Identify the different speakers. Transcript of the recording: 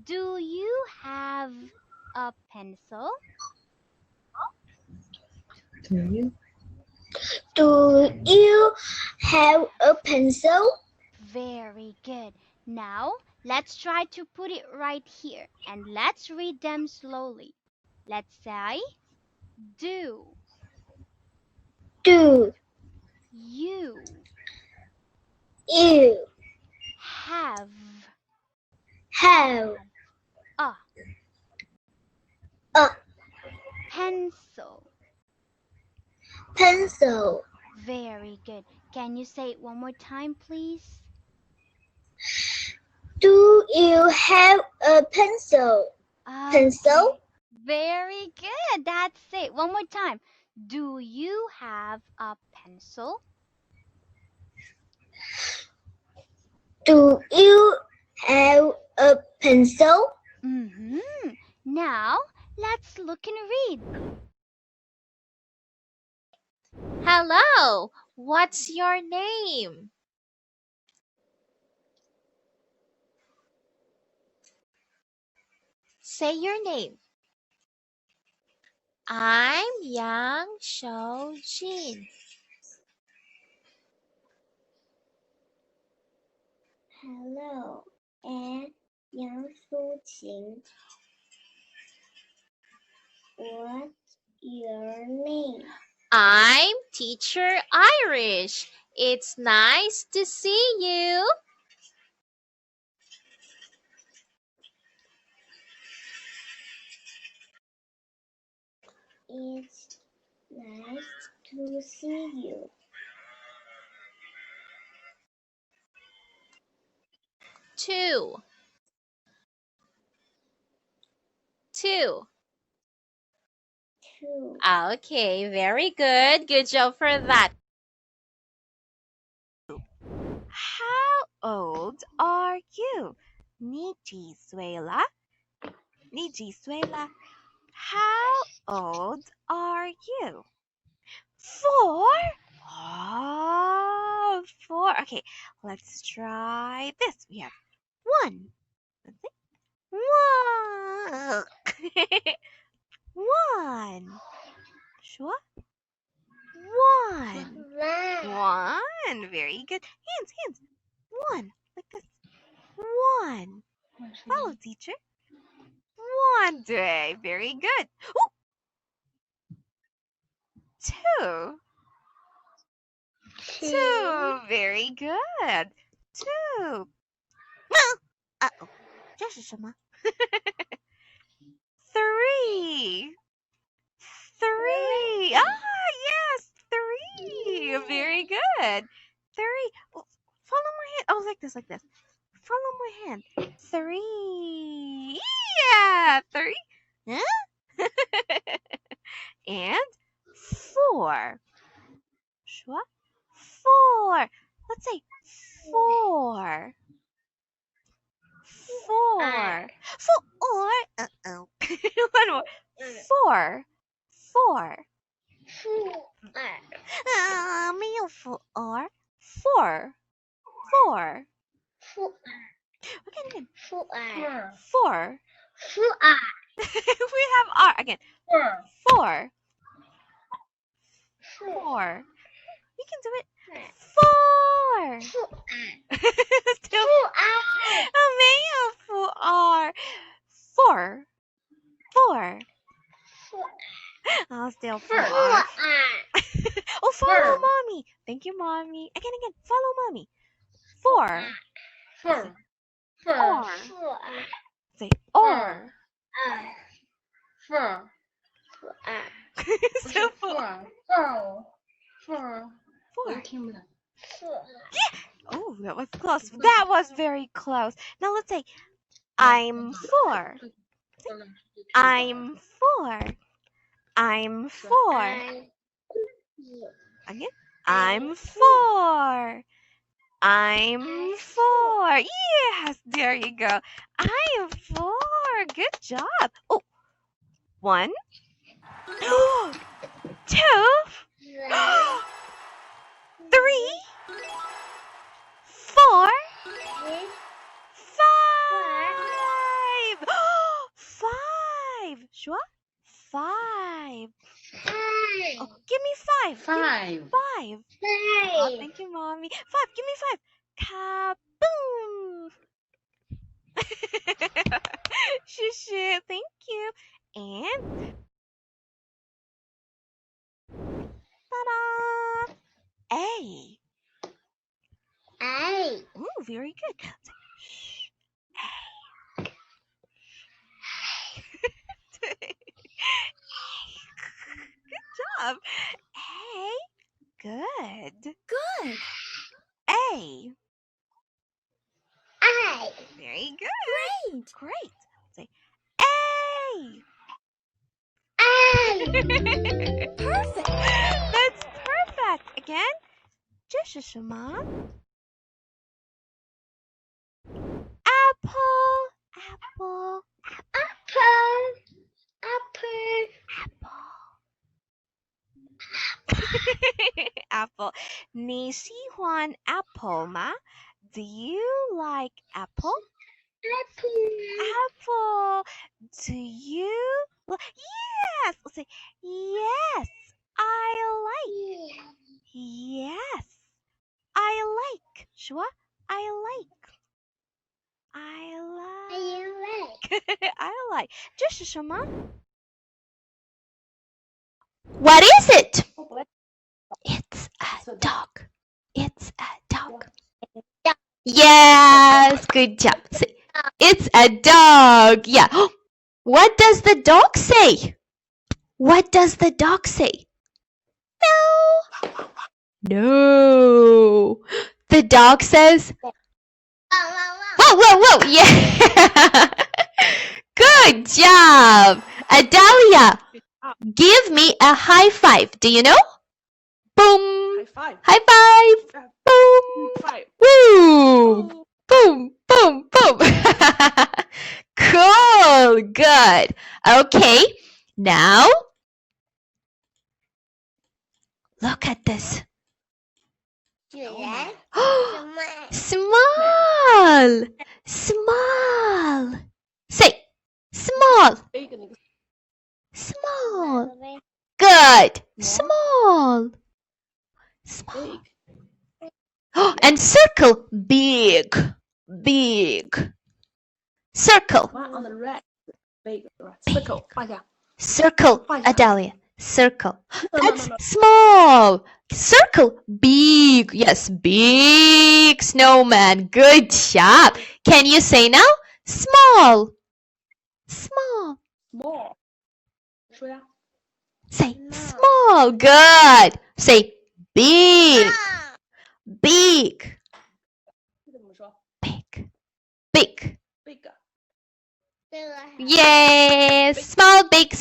Speaker 1: Do you have a pencil?
Speaker 2: Do you have a pencil?
Speaker 1: Very good. Now, let's try to put it right here and let's read them slowly. Let's say, do
Speaker 2: Do
Speaker 1: you
Speaker 2: you
Speaker 1: have
Speaker 2: have
Speaker 1: a
Speaker 2: a
Speaker 1: pencil?
Speaker 2: pencil?
Speaker 1: Very good. Can you say it one more time, please?
Speaker 2: Do you have a pencil? Pencil?
Speaker 1: Okay. Very good. That's it. One more time. Do you have a pencil?
Speaker 2: Do you have a pencil?
Speaker 1: Mm-hmm. Now, let's look and read.
Speaker 3: Hello, what's your name? Say your name. I'm Yang Xiaojin.
Speaker 2: Hello, I'm Yang Suqing. What's your name?
Speaker 3: I'm Teacher Irish. It's nice to see you.
Speaker 2: It's nice to see you.
Speaker 3: Two.
Speaker 2: Two.
Speaker 3: Okay, very good. Good job for that. How old are you? Nijisuela. Nijisuela. How old are you? 4? Oh, 4. Okay, let's try this. We have 1. Let's see. 1. 1. Sure. 1. 1. Very good. Hands. 1. Like this. 1. Follow, teacher. 1 day. Very good. Ooh. 2. 2. Very good. 2. Uh-oh. 这是什么? 3. 3. Ah, yes. 3. Very good. 3. Oh, follow my hand. Oh, like this. Follow my hand. 3. Yeah. 3. Huh? And 4. Sure. 4. Let's say 4. 4. 4. Uh-oh. One more. 4. 4. 没有 4. 4. 4. Again. 4. We have R again. 4. 4. You can do it. 4. Still. 没有 4. 4. 4. Oh, still 4. Oh, follow mommy. Thank you, mommy. Again. Follow mommy. 4. 4. Say or. still 4. 4. Oh, that was close. That was very close. Now let's say I'm 4. I'm 4. I'm 4. Again. I'm 4. I'm 4. Yes, there you go. I am 4. Good job. Oh, 1, 2, 3, 4, 5. Oh, give me 5.
Speaker 4: 5.
Speaker 3: 5. Oh, thank you, mommy. 5. Give me 5. Kaboom. Shoo. Thank you. And ta-da! A.
Speaker 2: A.
Speaker 3: Ooh, very good. Good job. A. Good.
Speaker 2: Good.
Speaker 3: A.
Speaker 2: A.
Speaker 3: Very good.
Speaker 2: Great.
Speaker 3: Great. Say A.
Speaker 2: A. Perfect.
Speaker 3: That's perfect. Again. 这是什么 Apple. Apple.
Speaker 2: Apple. Apple.
Speaker 3: Apple. 你喜欢 apple 吗 Do you like apple?
Speaker 2: Apple.
Speaker 3: Apple. Do you? Yes. Let's say yes. I like. Yes. I like. 说 I like. I like. I like. 这是什么 What is it? It's a dog. It's a dog. Yes, good job. Say, it's a dog. Yeah. What does the dog say? What does the dog say? No. No. The dog says, whoa. Yeah. Good job. Adalia, give me a high five. Do you know? Boom. High five. Boom. Woo. Boom. Cool. Good. Okay. Now, look at this. Small. Say, small. Good. Small. And circle. Big. Circle.
Speaker 4: On the red. Big. Circle.
Speaker 3: Circle, Adalia. Circle. That's small. Circle. Big. Yes, big snowman. Good job. Can you say now? Small. Say small. Good. Say big. Big. Yay. Small, big.